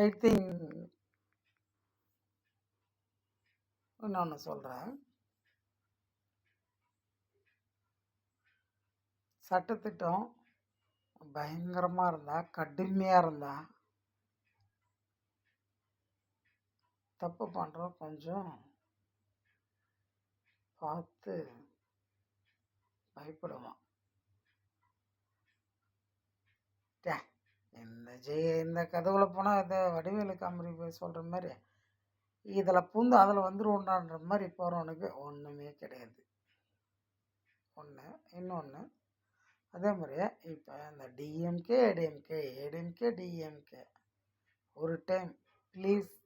I think இன்னொன்று சொல்கிறேன். சட்டத்திட்டம் பயங்கரமாக இருந்தால், கடுமையாக இருந்தால், தப்பு பண்ணுறோம் கொஞ்சம் பார்த்து பயப்படுவான். டே இந்த கதவுல போனால் இதை வடிவேலு காமெடி போய் சொல்கிற மாதிரி இதில் பூந்து அதில் வந்துருவோண்டான்ற மாதிரி போகிறவனுக்கு ஒன்றுமே கிடையாது. ஒன்று இன்னொன்று அதே மாதிரியே இப்போ இந்த டிஎம்கே ஏடிஎம்கே டிஎம்கே ஒரு டைம் ப்ளீஸ்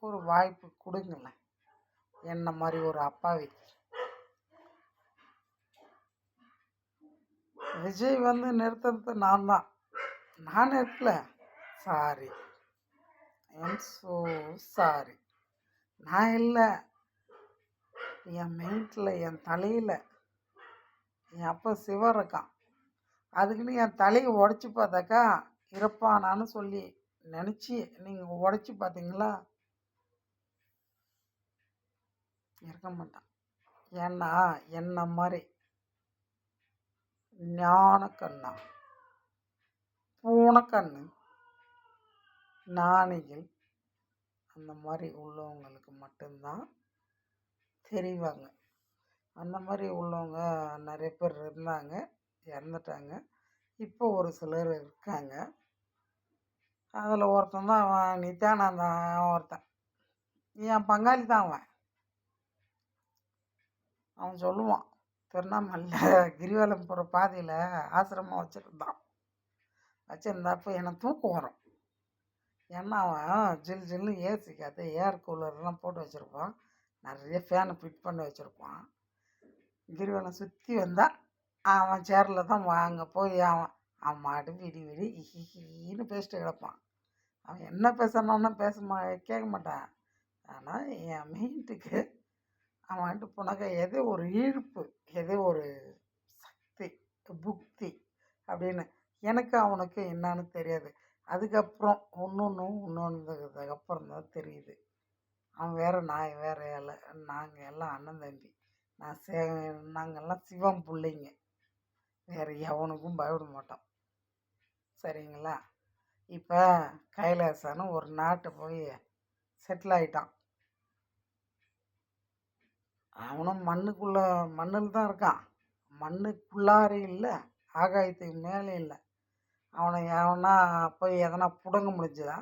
ஒரு வாய்ப்பு கொடுங்களேன் என்ன மாதிரி ஒரு அப்பாவிக்கு. விஜய் வந்து நிறுத்துறது நான் தான், நான் நிறுத்தல. Sorry, I'm so sorry. நான் இல்லை, என் மைண்டில் என் தலையில் என் அப்பா சிவன் இருக்கான். அதுக்குன்னு என் தலையை உடச்சி பார்த்தாக்கா இருப்பானான்னு சொல்லி நினச்சி நீங்கள் உடச்சி பார்த்தீங்களா? இருக்க மாட்டான். ஏன்னா என்ன மாதிரி ஞானக்கண்ணா பூனைக்கண்ணு ஞானிகள் அந்த மாதிரி உள்ளவங்களுக்கு மட்டும்தான் தெரிவாங்க. அந்த மாதிரி உள்ளவங்க நிறைய பேர் இருந்தாங்க, இறந்துட்டாங்க. இப்போ ஒரு சிலர் இருக்காங்க. அதில் ஒருத்தன் தான் அவன் நித்யானந்தான். ஒருத்தன் என் பங்காளி தான். அவன் சொல்லுவான், திருவண்ணாமலையில் கிரிவலம் போகிற பாதையில் ஆசிரமம் வச்சுருந்தாப்போ எனக்கு தூக்கம் வரும். ஏன்னா அவன் ஜில்லுன்னு ஏசி காற்று ஏர் கூலர்லாம் போட்டு வச்சுருப்பான், நிறைய ஃபேனை ஃபிட் பண்ணி வச்சுருப்பான். கிரிவலம் சுற்றி வந்தால் அவன் சேரில் தான் அங்கே போய் அவன் மாட்டு விடி ஹின்னு பேசிட்டு கிடப்பான். அவன் என்ன பேசணும்னா கேட்க மாட்டான். ஆனால் என் மைண்டுக்கு அவன்ட்டு போனாக்கா ஏதோ ஒரு ஈர்ப்பு, ஏதோ ஒரு சக்தி, புக்தி அப்படின்னு எனக்கு அவனுக்கு என்னான்னு தெரியாது. அதுக்கப்புறம் இன்னொன்றுக்கு தான் தெரியுது. அவன் வேறு, நான் வேறு. நாங்கள் எல்லாம் அண்ணன் தம்பி. நாங்கள்லாம் சிவம் பிள்ளைங்க. வேறு எவனுக்கும் பயப்பட மாட்டோம். சரிங்களா? இப்போ கைலாசான்னு ஒரு நாட்டை போய் செட்டில் ஆகிட்டான். அவனும் மண்ணில் தான் இருக்கான். மண்ணுக்குள்ளாரே இல்லை, ஆகாயத்துக்கு மேலே இல்லை. அவனை எவனா போய் எதனா பிடுங்க முடிஞ்சுதா?